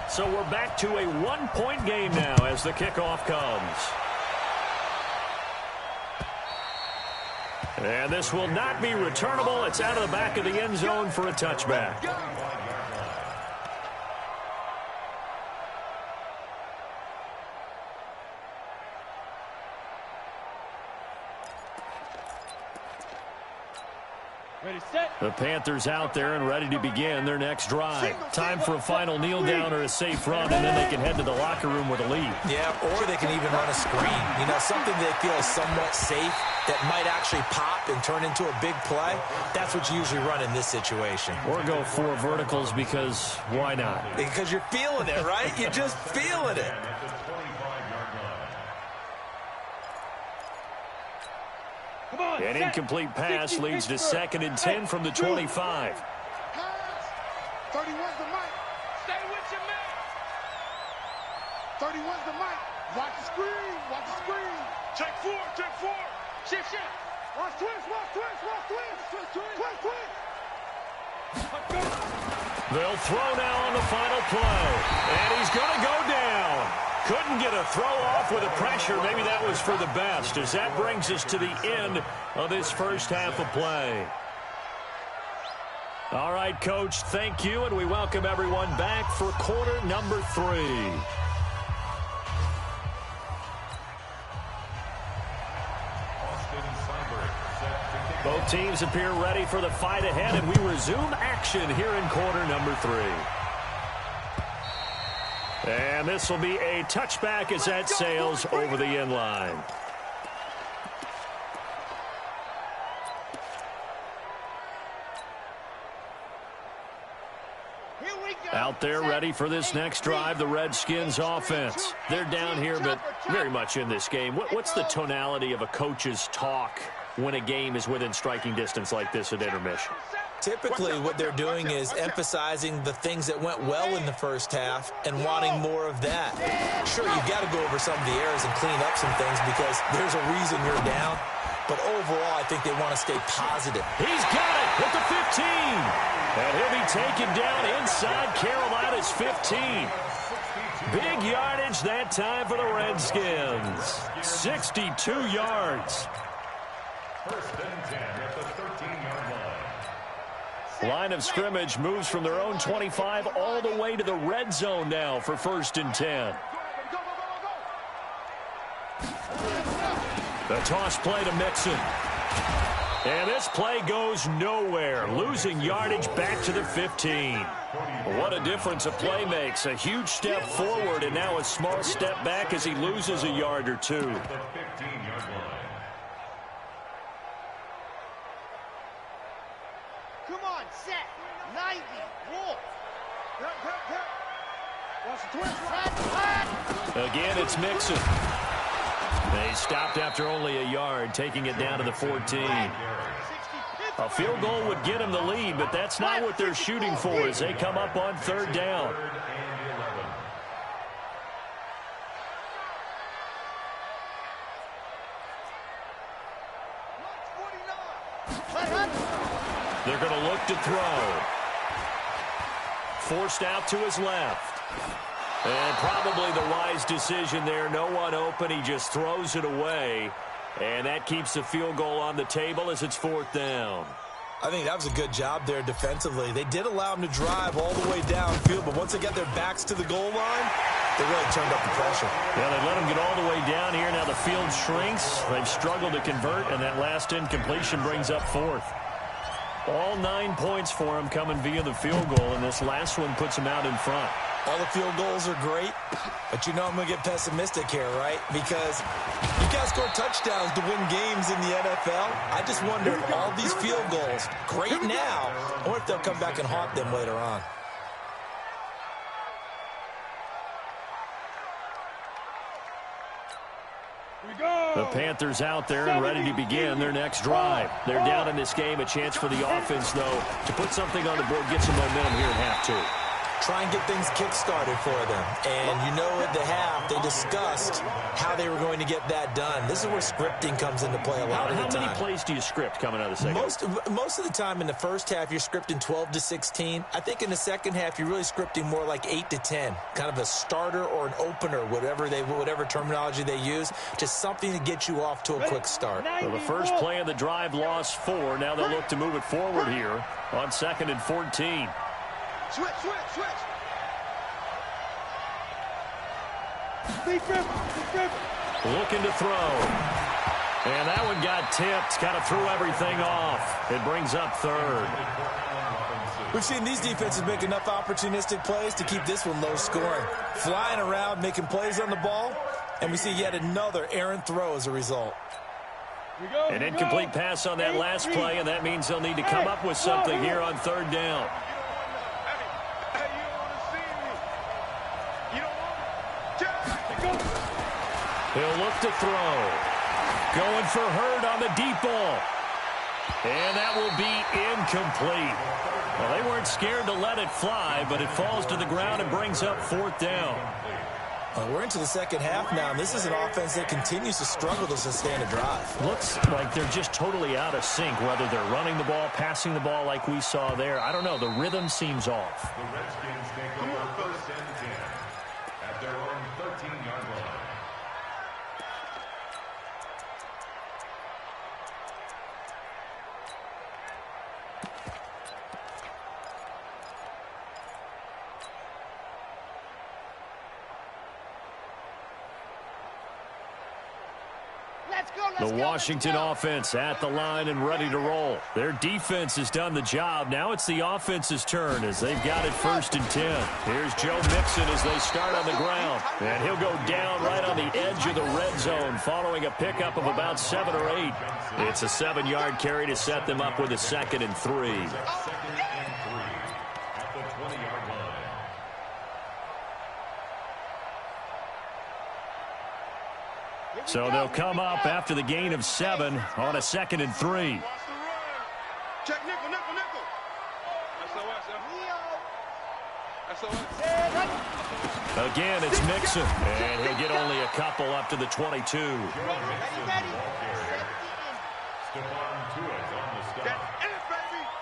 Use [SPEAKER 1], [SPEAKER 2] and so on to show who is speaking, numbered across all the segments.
[SPEAKER 1] So we're back to a one-point game now as the kickoff comes. And this will not be returnable. It's out of the back of the end zone for a touchback. The Panthers out there and ready to begin their next drive. Time for a final kneel down or a safe run, and then they can head to the locker room with a lead.
[SPEAKER 2] Yeah, or they can even run a screen. You know, something they feel is somewhat safe that might actually pop and turn into a big play. That's what you usually run in this situation.
[SPEAKER 1] Or go 4 verticals because why not?
[SPEAKER 2] Because you're feeling it, right? You're just feeling it.
[SPEAKER 1] An incomplete pass leads to 2nd and 10 from the 25.
[SPEAKER 3] 31's the mic. Stay with your man. 31's the mic. Watch the screen. Watch the screen. Check 4. Check 4. Shift. Watch twist. Watch twist. Watch twist. Twist.
[SPEAKER 1] They'll throw now on the final play. And he's going to go down. Couldn't get a throw off with the pressure. Maybe that was for the best, as that brings us to the end of this first half of play. All right, Coach, thank you, and we welcome everyone back for quarter number 3. Both teams appear ready for the fight ahead, and we resume action here in quarter number 3. And this will be a touchback as that sails over the end line. Out there ready for this next drive, the Redskins offense. They're down here, but very much in this game. What's the tonality of a coach's talk when a game is within striking distance like this at intermission?
[SPEAKER 2] Typically, what they're doing is emphasizing the things that went well in the first half and wanting more of that. Sure, you've got to go over some of the errors and clean up some things because there's a reason you're down. But overall, I think they want to stay positive.
[SPEAKER 1] He's got it at the 15. And he'll be taken down inside Carolina's 15. Big yardage that time for the Redskins. 62 yards.
[SPEAKER 4] First and 10 at the 13-yard line.
[SPEAKER 1] Line of scrimmage moves from their own 25 all the way to the red zone now for 1st and 10. The toss play to Mixon. And this play goes nowhere, losing yardage back to the 15. What a difference a play makes. A huge step forward and now a small step back as he loses a yard or 2.
[SPEAKER 4] The 15-yard line.
[SPEAKER 3] Come on, set. 90. Roll.
[SPEAKER 1] Again, it's Mixon. They stopped after only a yard, taking it down to the 14. A field goal would get him the lead, but that's not what they're shooting for as they come up on 3rd down. They're going to look to throw. Forced out to his left. And probably the wise decision there. No one open. He just throws it away. And that keeps the field goal on the table as it's 4th down.
[SPEAKER 2] I think that was a good job there defensively. They did allow him to drive all the way downfield, but once they got their backs to the goal line, they really turned up the pressure.
[SPEAKER 1] Yeah, they let him get all the way down here. Now the field shrinks. They've struggled to convert, and that last incompletion brings up 4th. All 9 points for him coming via the field goal, and this last one puts him out in front.
[SPEAKER 2] All the field goals are great, but you know I'm going to get pessimistic here, right? Because you got to score touchdowns to win games in the NFL. I just wonder if all these field goals, great now, or if they'll come back and haunt them later on.
[SPEAKER 1] The Panthers out there and ready to begin their next drive. They're down in this game. A chance for the offense, though, to put something on the board, get some momentum here at half 2.
[SPEAKER 2] try and get things kick-started for them. And you know at the half, they discussed how they were going to get that done. This is where scripting comes into play a lot of the time.
[SPEAKER 1] How many plays do you script coming out of the second?
[SPEAKER 2] Most of the time in the first half, you're scripting 12 to 16. I think in the second half, you're really scripting more like 8 to 10. Kind of a starter or an opener, whatever terminology they use. Just something to get you off to a quick start.
[SPEAKER 1] So the first play of the drive lost 4. Now they'll look to move it forward here on 2nd and 14.
[SPEAKER 3] Switch.
[SPEAKER 1] Looking to throw. And that one got tipped. Kind of threw everything off. It brings up 3rd.
[SPEAKER 2] We've seen these defenses make enough opportunistic plays to keep this one low scoring. Flying around, making plays on the ball, and we see yet another errant throw as a result.
[SPEAKER 1] An incomplete pass on that last play, and that means they'll need to come up with something here on 3rd down. He'll look to throw. Going for Hurd on the deep ball. And that will be incomplete. Well, they weren't scared to let it fly, but it falls to the ground and brings up 4th down.
[SPEAKER 2] We're into the second half now, and this is an offense that continues to struggle to sustain a drive.
[SPEAKER 1] Looks like they're just totally out of sync, whether they're running the ball, passing the ball like we saw there. I don't know. The rhythm seems off.
[SPEAKER 4] The Redskins take over 1st and 10 at their own 13-yard line.
[SPEAKER 1] The Washington offense at the line and ready to roll. Their defense has done the job. Now it's the offense's turn as they've got it 1st and 10. Here's Joe Mixon as they start on the ground. And he'll go down right on the edge of the red zone following a pickup of about 7 or 8. It's a 7-yard carry to set them up with a 2nd and 3.
[SPEAKER 4] 2nd and 3 at the 20-yard line.
[SPEAKER 1] So they'll come up after the gain of 7 on a 2nd and 3.
[SPEAKER 3] Check nickel.
[SPEAKER 1] Again, it's Mixon, and he'll get only a couple up to the 22.
[SPEAKER 4] Stephon Tuitt on the stop.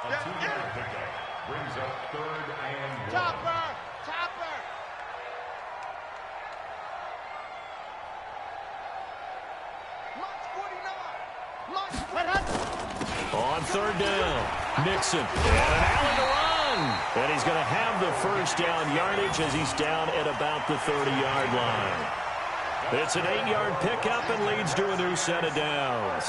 [SPEAKER 4] A 2-yard pickup brings up 3rd and 1.
[SPEAKER 3] Chopper.
[SPEAKER 1] On 3rd down, Mixon, and an Allen to run. And he's going to have the 1st down yardage as he's down at about the 30-yard line. It's an 8-yard pickup and leads to a new set of downs.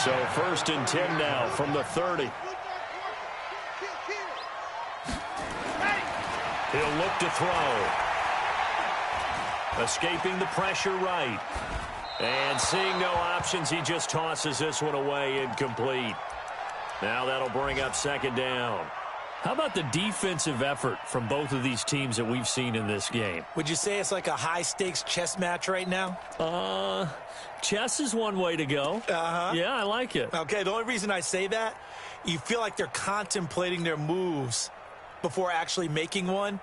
[SPEAKER 1] So 1st and 10 now from the 30. He'll look to throw. Escaping the pressure right. And seeing no options, he just tosses this one away incomplete. Now that'll bring up 2nd down. How about the defensive effort from both of these teams that we've seen in this game?
[SPEAKER 2] Would you say it's like a high-stakes chess match right now?
[SPEAKER 1] Chess is one way to go. Yeah, I like it.
[SPEAKER 2] Okay, the only reason I say that, you feel like they're contemplating their moves before actually making one,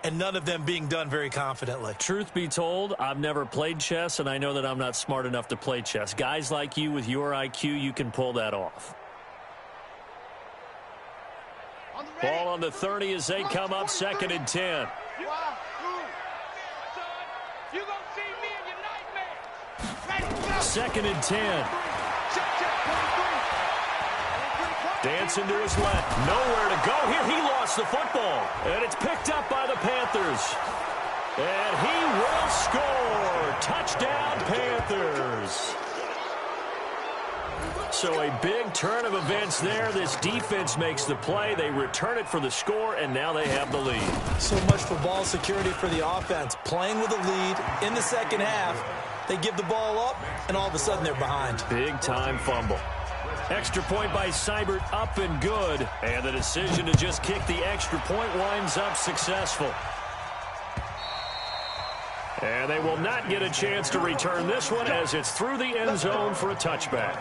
[SPEAKER 2] and none of them being done very confidently.
[SPEAKER 1] Truth be told, I've never played chess, and I know that I'm not smart enough to play chess. Guys like you with your IQ, you can pull that off. Ball on the 30 as they come up 2nd and 10. Second and 10. Dancing to his left. Nowhere to go here. He lost the football. And it's picked up by the Panthers. And he will score. Touchdown, Panthers. So a big turn of events there. This defense makes the play. They return it for the score, and now they have the lead.
[SPEAKER 2] So much for ball security for the offense. Playing with a lead in the second half. They give the ball up, and all of a sudden they're behind.
[SPEAKER 1] Big-time fumble. Extra point by Seibert, up and good. And the decision to just kick the extra point winds up successful. And they will not get a chance to return this one as it's through the end zone for a touchback.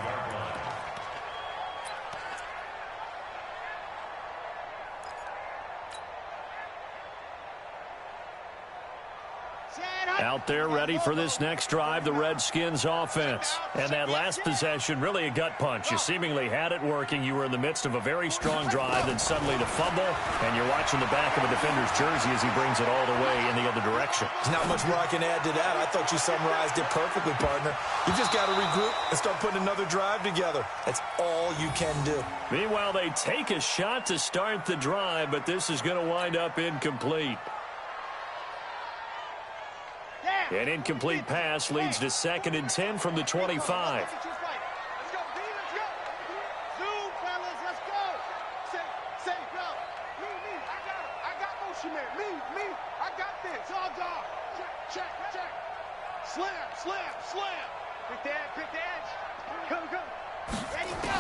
[SPEAKER 1] Out there ready for this next drive, the Redskins offense. And that last possession, really a gut punch. You seemingly had it working. You were in the midst of a very strong drive, then suddenly the fumble, and you're watching the back of a defender's jersey as he brings it all the way in the other direction.
[SPEAKER 2] There's not much more I can add to that. I thought you summarized it perfectly, partner. You just got to regroup and start putting another drive together. That's all you can do.
[SPEAKER 1] Meanwhile, they take a shot to start the drive, but this is going to wind up incomplete. An incomplete pass leads to 2nd and 10 from the 25.
[SPEAKER 3] Let's go, B, let's go. Zoom, fellas, let's go. Say, go. Me, I got motion man. Me, I got this. All dog. Check. Slam. Pick the edge. Come. Ready, go.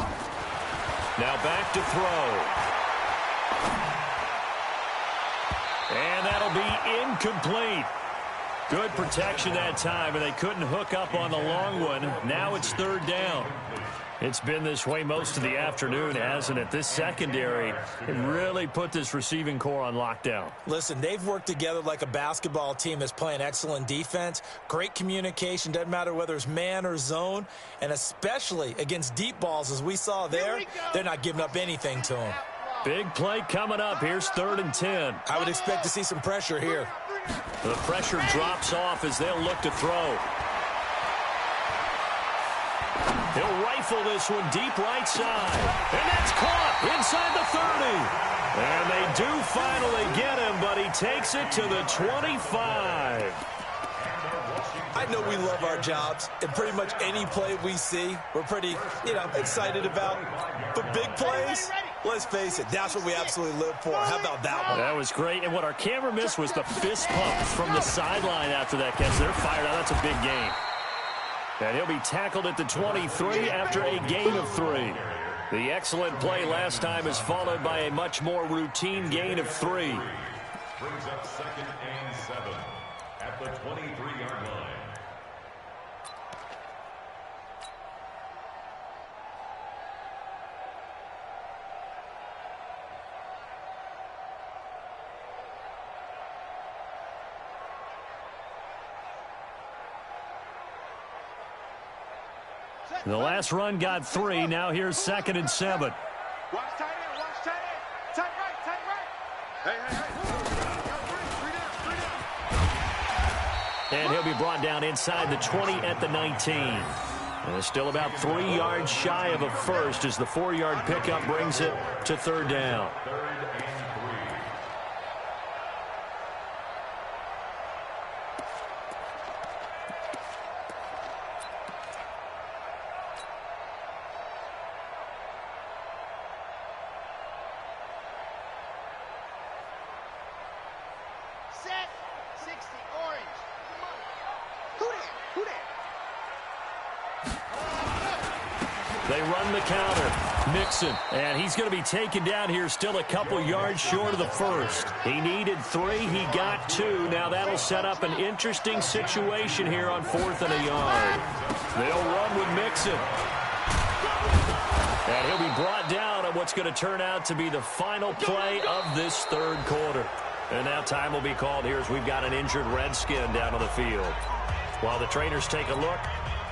[SPEAKER 1] Now back to throw. And that'll be incomplete. Good protection that time, and they couldn't hook up on the long one. Now it's 3rd down. It's been this way most of the afternoon, hasn't it? This secondary really put this receiving core on lockdown.
[SPEAKER 2] Listen, they've worked together like a basketball team that's playing excellent defense. Great communication, doesn't matter whether it's man or zone, and especially against deep balls, as we saw there, they're not giving up anything to them.
[SPEAKER 1] Big play coming up. Here's 3rd and 10.
[SPEAKER 2] I would expect to see some pressure here.
[SPEAKER 1] The pressure drops off as they'll look to throw. He'll rifle this one deep right side. And that's caught inside the 30. And they do finally get him, but he takes it to the 25.
[SPEAKER 2] I know we love our jobs, and pretty much any play we see, we're pretty, excited about. But big plays, let's face it, that's what we absolutely live for. How about that one?
[SPEAKER 1] That was great. And what our camera missed was the fist pump from the sideline after that catch. They're fired out. That's a big gain. And he'll be tackled at the 23 after a gain of 3. The excellent play last time is followed by a much more routine gain of 3.
[SPEAKER 4] Brings up 2nd and 7 at the 23-yard line.
[SPEAKER 1] The last run got 3. Now here's 2nd and 7.
[SPEAKER 3] Watch tight end. Tight right. Hey. Three down.
[SPEAKER 1] And he'll be brought down inside the 20 at the 19. And it's still about 3 yards shy of a first as the 4-yard pickup brings it to 3rd down.
[SPEAKER 4] 3rd and 3.
[SPEAKER 3] Set. 60, orange. Who that?
[SPEAKER 1] They run the counter. Mixon. And he's going to be taken down here still a couple yards short of the first. He needed 3. He got 2. Now that'll set up an interesting situation here on 4th and a yard. They'll run with Mixon. And he'll be brought down on what's going to turn out to be the final play of this 3rd quarter. And now time will be called here as we've got an injured Redskin down on the field. While the trainers take a look,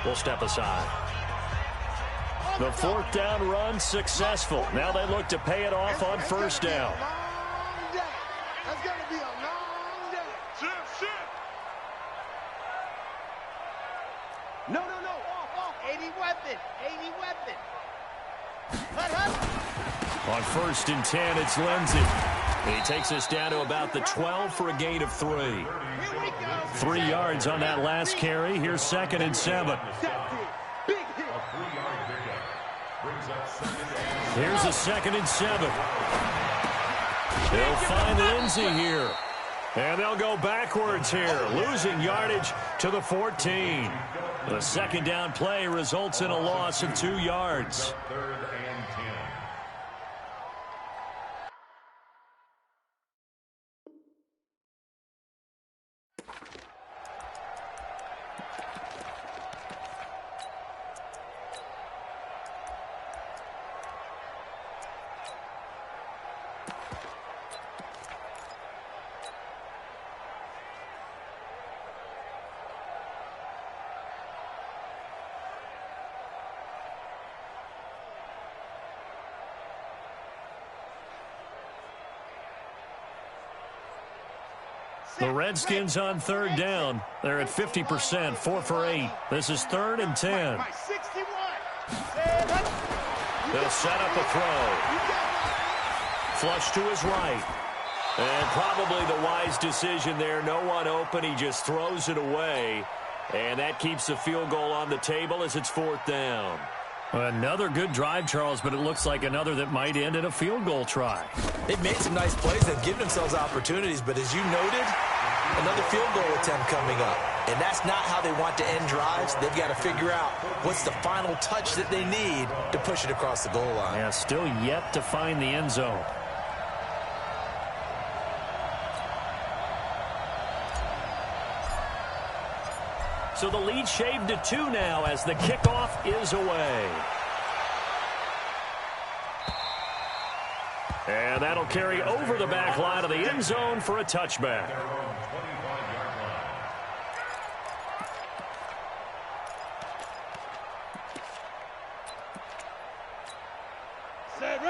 [SPEAKER 1] we'll step aside. The 4th down run successful. Now they look to pay it off on 1st down.
[SPEAKER 3] That's going to be a long day. Shit. No. Off. 80 weapon.
[SPEAKER 1] On 1st and 10, it's Lindsey. He takes us down to about the 12 for a gain of 3. 3 yards on that last carry. Here's 2nd and 7. Here's a 2nd and 7. They'll find Lindsey here. And they'll go backwards here, losing yardage to the 14. The 2nd down play results in a loss of 2 yards.
[SPEAKER 4] 3rd and 10.
[SPEAKER 1] The Redskins on third down. They're at 50%, 4 for 8. This is 3rd and 10. They'll set up a throw. Flush to his right. And probably the wise decision there. No one open. He just throws it away. And that keeps the field goal on the table as it's 4th down.
[SPEAKER 5] Another good drive, Charles, but it looks like another that might end in a field goal try.
[SPEAKER 2] They've made some nice plays. They've given themselves opportunities, but as you noted, another field goal attempt coming up. And that's not how they want to end drives. They've got to figure out what's the final touch that they need to push it across the goal line.
[SPEAKER 5] Yeah, still yet to find the end zone.
[SPEAKER 1] So the lead shaved to 2 now as the kickoff is away. And that'll carry over the back line of the end zone for a touchback.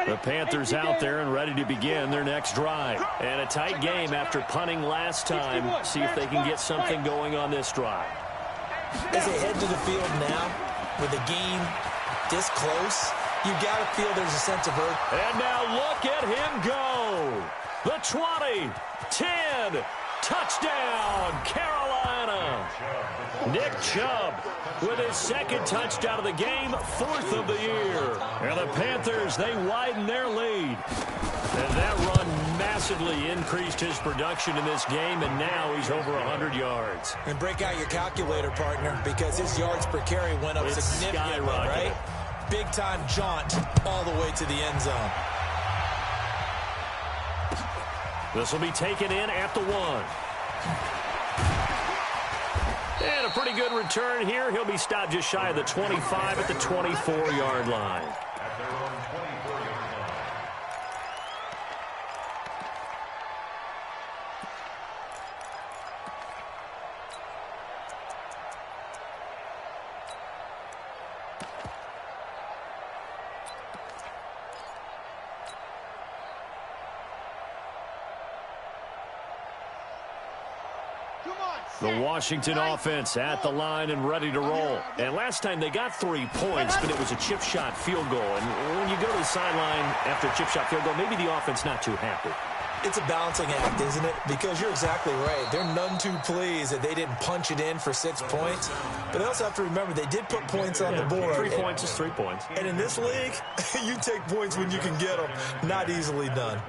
[SPEAKER 1] The Panthers out there and ready to begin their next drive. And a tight game after punting last time. See if they can get something going on this drive.
[SPEAKER 2] As they head to the field now, with the game this close, you got to feel there's a sense of urgency.
[SPEAKER 1] And now look at him go. The 20, 10, touchdown, Carolina. Nick Chubb with his 2nd touchdown of the game, 4th of the year. And the Panthers, they widen their lead. And that run massively increased his production in this game, and now he's over 100 yards.
[SPEAKER 2] And break out your calculator, partner, because his yards per carry went up significantly, right? Big-time jaunt all the way to the end zone.
[SPEAKER 1] This will be taken in at the 1. And a pretty good return here. He'll be stopped just shy of the 25 at the 24-yard line. The Washington offense at the line and ready to roll. And last time they got 3 points, but it was a chip shot field goal. And when you go to the sideline after a chip shot field goal, maybe the offense not too happy.
[SPEAKER 2] It's a balancing act, isn't it? Because you're exactly right. They're none too pleased that they didn't punch it in for 6 points. But they also have to remember they did put points on the board.
[SPEAKER 1] 3 points is 3 points.
[SPEAKER 2] And in this league, you take points when you can get them. Not easily done.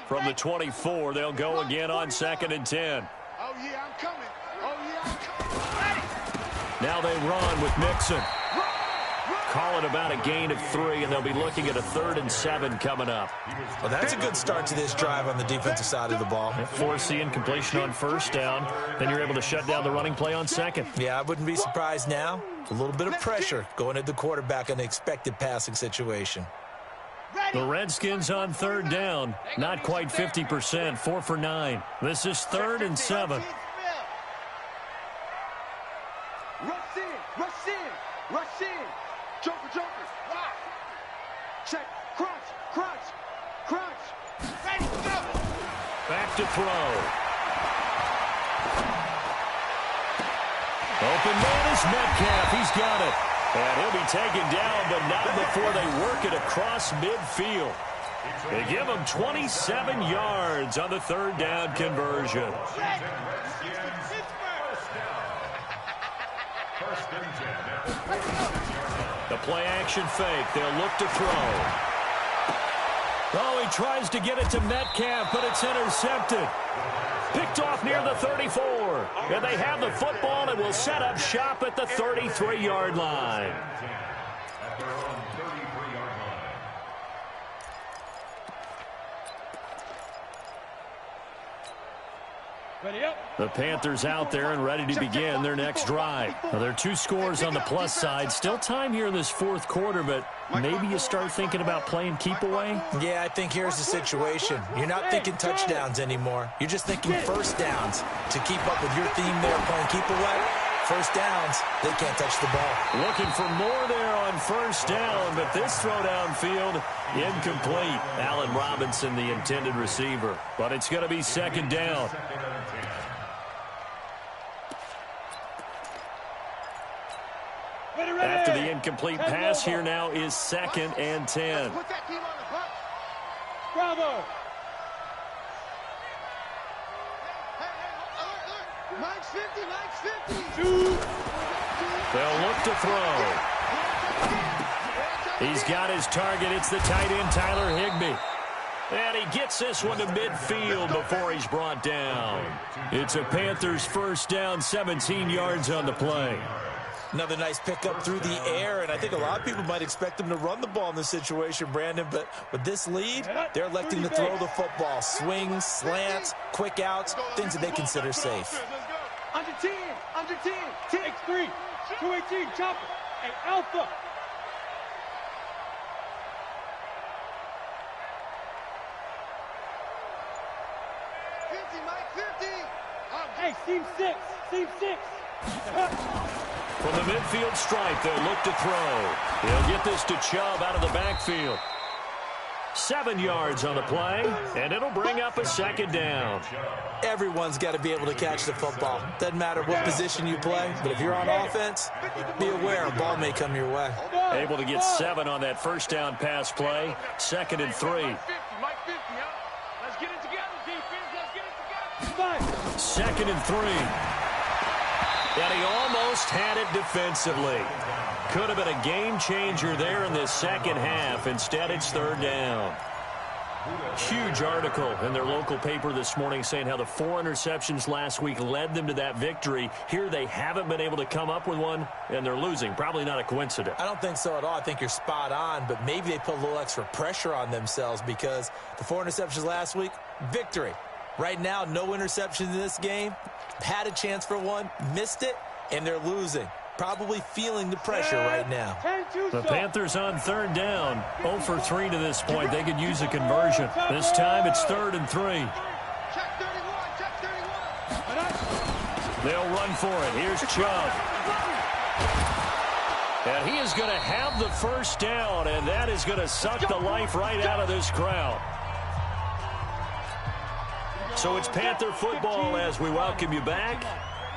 [SPEAKER 1] From the 24, they'll go again on 2nd and 10.
[SPEAKER 3] Oh, yeah, I'm coming. Oh, yeah, I'm coming.
[SPEAKER 1] Now they run with Mixon. Call it about a gain of 3, and they'll be looking at a 3rd and 7 coming up.
[SPEAKER 2] Well, that's a good start to this drive on the defensive side of the ball.
[SPEAKER 1] Force the incompletion on 1st down. Then you're able to shut down the running play on 2nd.
[SPEAKER 2] Yeah, I wouldn't be surprised now. A little bit of pressure going at the quarterback in an expected passing situation.
[SPEAKER 1] The Redskins on 3rd down. Not quite 50%, 4 for 9. This is 3rd and 7.
[SPEAKER 3] Rush in, rush in, rush in. Joker, joker. Wow. Check, crunch, crunch, crunch. Ready, go.
[SPEAKER 1] Back to throw. Open man is Metcalf. He's got it. And he'll be taken down, but not before they work it across midfield. They give him 27 yards on the 3rd down conversion. The play action fake. They'll look to throw. Oh, he tries to get it to Metcalf, but it's intercepted. Picked off near the 34. And they have the football and will set up shop at the 33-yard line. The Panthers out there and ready to begin their next drive. Now, there are 2 scores on the plus side. Still time here in this 4th quarter, but maybe you start thinking about playing keep away?
[SPEAKER 2] Yeah, I think here's the situation. You're not thinking touchdowns anymore. You're just thinking 1st downs to keep up with your theme there playing keep away. First downs, they can't touch the ball.
[SPEAKER 1] Looking for more there on first down, but this throw downfield, incomplete. Allen Robinson, the intended receiver. But it's going to be second down. After the incomplete pass, here now is 2nd and 10.
[SPEAKER 3] Put that team on the bus.
[SPEAKER 6] Bravo.
[SPEAKER 3] Hey, Mike's 50, Mike's 50.
[SPEAKER 1] They'll look to throw. He's got his target. It's the tight end, Tyler Higbee. And he gets this one to midfield before he's brought down. It's a Panthers first down, 17 yards on the play.
[SPEAKER 2] Another nice pickup through the air, and I think a lot of people might expect them to run the ball in this situation, Brandon, but with this lead, they're electing to throw the football. Swings, slants, quick outs, things that they consider safe.
[SPEAKER 6] Under 10, under 10, X3, 218, chopper, and alpha. Hey, seam 6, seam 6.
[SPEAKER 1] From the midfield stripe, they'll look to throw. They'll get this to Chubb out of the backfield. 7 yards on the play, and it'll bring up a second down.
[SPEAKER 2] Everyone's got to be able to catch the football. Doesn't matter what position you play, but if you're on offense, be aware a ball may come your way.
[SPEAKER 1] Able to get 7 on that first down pass play. 2nd and 3.
[SPEAKER 6] Mike 50, huh? Let's get it together, defense. Let's get it together.
[SPEAKER 1] 2nd and 3. And he almost had it defensively. Could have been a game changer there in this second half. Instead, it's 3rd down. Huge article in their local paper this morning saying how the 4 interceptions last week led them to that victory. Here they haven't been able to come up with one, and they're losing. Probably not a coincidence.
[SPEAKER 2] I don't think so at all. I think you're spot on, but maybe they put a little extra pressure on themselves because the 4 interceptions last week, victory. Right now, no interceptions in this game. Had a chance for one, missed it, and they're losing. Probably feeling the pressure right now.
[SPEAKER 1] The Panthers on 3rd down. 0 for 3 to this point. They could use a conversion. This time it's 3rd and 3.
[SPEAKER 3] Check 31, check 31.
[SPEAKER 1] They'll run for it. Here's Chubb. And he is going to have the first down, and that is going to suck the life right out of this crowd. So it's Panther football as we welcome you back.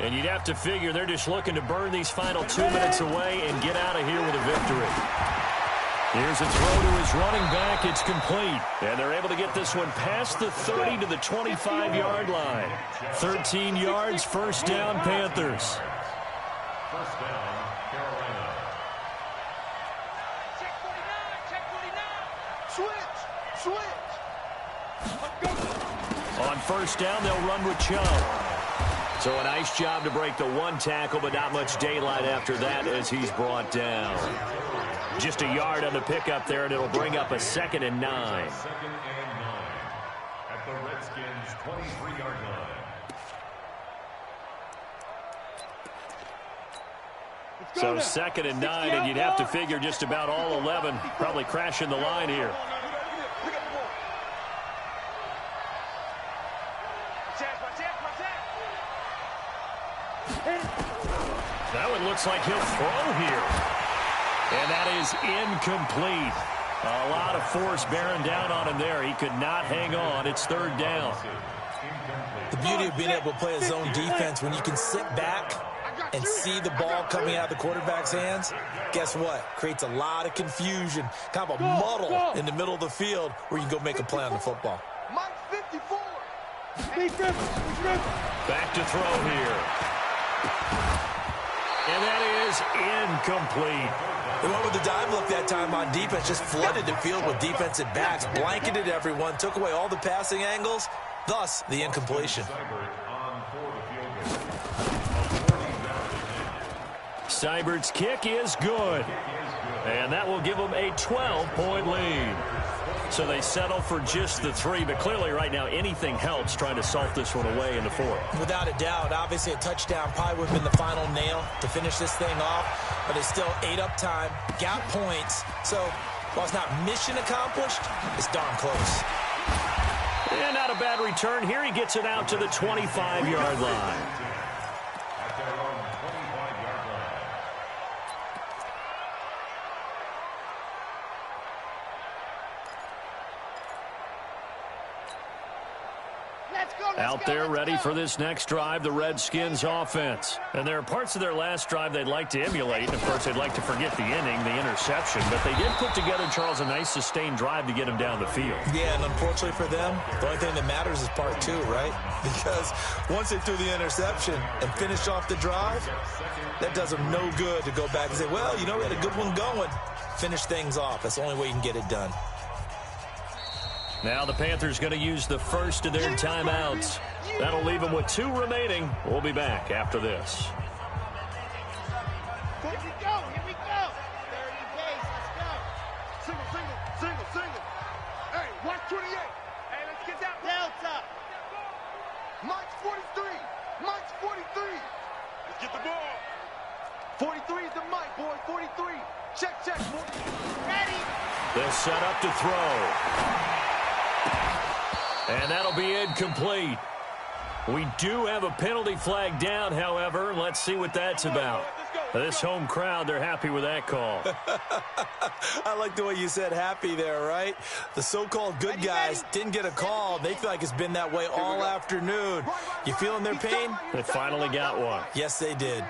[SPEAKER 1] And you'd have to figure they're just looking to burn these final 2 minutes away and get out of here with a victory. Here's a throw to his running back. It's complete. And they're able to get this one past the 30 to the 25-yard line. 13 yards, first down, Panthers.
[SPEAKER 4] First down, Carolina.
[SPEAKER 3] Check 49, check 49. Switch, switch.
[SPEAKER 1] On first down, they'll run with Chubb. So a nice job to break the 1 tackle, but not much daylight after that as he's brought down. Just a yard on the pickup there, and it'll bring up a 2nd and 9.
[SPEAKER 4] 2nd and 9 at the Redskins' 23-yard line.
[SPEAKER 1] So 2nd and 9, and you'd have to figure just about all 11 probably crashing the line here. That one looks like he'll throw here. And that is incomplete. A lot of force bearing down on him there. He could not hang on. It's 3rd down.
[SPEAKER 2] The beauty of being able to play a zone defense when you can sit back and see the ball coming out of the quarterback's hands, guess what? Creates a lot of confusion, kind of a muddle in the middle of the field where you can go make a play on the football.
[SPEAKER 3] Mike 54.
[SPEAKER 1] Back to throw here. And that is incomplete.
[SPEAKER 2] They went with the dive look that time on defense, just flooded the field with defensive backs, blanketed everyone, took away all the passing angles, thus the incompletion.
[SPEAKER 1] Seibert's kick is good. And that will give them a 12-point lead. So they settle for just the 3, but clearly right now anything helps trying to salt this one away in the 4th.
[SPEAKER 2] Without a doubt, obviously a touchdown probably would have been the final nail to finish this thing off, but it's still 8 up time, got points, so while it's not mission accomplished, it's darn close.
[SPEAKER 1] And not a bad return here. He gets it out to the 25-yard line. Out there ready for this next drive, the Redskins offense. And there are parts of their last drive they'd like to emulate. And, of course, they'd like to forget the inning, the interception. But they did put together, Charles, a nice sustained drive to get him down the field.
[SPEAKER 2] Yeah, and unfortunately for them, the only thing that matters is part two, right? Because once they threw the interception and finished off the drive, that does them no good to go back and say, well, you know, we had a good one going. Finish things off. That's the only way you can get it done.
[SPEAKER 1] Now the Panthers going to use the first of their timeouts. That'll leave them with 2 remaining. We'll be back after this.
[SPEAKER 3] Here we go. 30 pace. Let's go. Single. Hey, watch 28. Hey, let's get that Delta. Mike's 43. Let's get the ball. 43 is the Mike, boy. 43. Check, boy. Ready.
[SPEAKER 1] They're set up to throw. And that'll be incomplete. We do have a penalty flag down, however. Let's see what that's about. This home crowd, they're happy with that call.
[SPEAKER 2] I like the way you said happy there, right? The so-called good guys didn't get a call. They feel like it's been that way all afternoon. You feeling their pain?
[SPEAKER 1] They finally got one.
[SPEAKER 2] Yes, they did.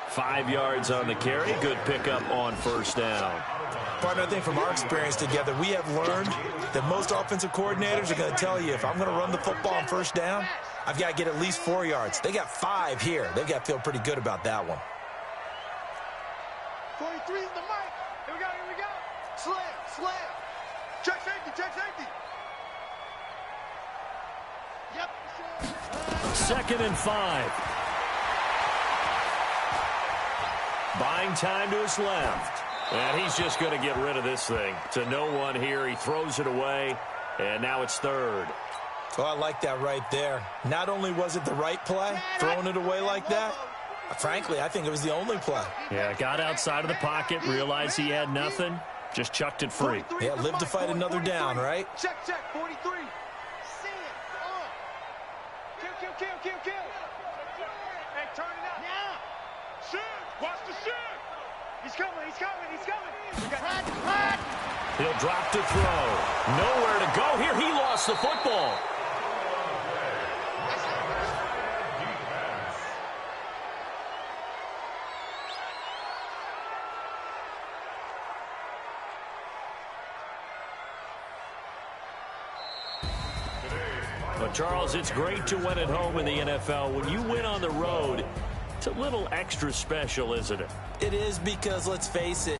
[SPEAKER 1] 5 yards on the carry. Good pickup on first down.
[SPEAKER 2] Partner, I think from our experience together, we have learned that most offensive coordinators are going to tell you, if I'm going to run the football on first down, I've got to get at least 4 yards. They got 5 here. They've got to feel pretty good about that one.
[SPEAKER 3] 43 is the mic. Here we go. Slam. Check safety. Yep.
[SPEAKER 1] 2nd and 5. Buying time to his left. And he's just going to get rid of this thing. To no one here. He throws it away. And now it's 3rd.
[SPEAKER 2] Oh, I like that right there. Not only was it the right play, throwing it away like that, frankly, I think it was the only play.
[SPEAKER 1] Yeah, got outside of the pocket, realized he had nothing, just chucked it free.
[SPEAKER 2] Yeah, live to fight another down, right?
[SPEAKER 3] Check, 43. See it. Kill. Hey, turn it up. Now. Shoot. Watch the shoot. He's coming. Hot.
[SPEAKER 1] He'll drop to throw. Nowhere to go here. He lost the football. But Charles, it's great to win at home in the NFL. When you win on the road, it's a little extra special, isn't it?
[SPEAKER 2] It is, because, let's face it,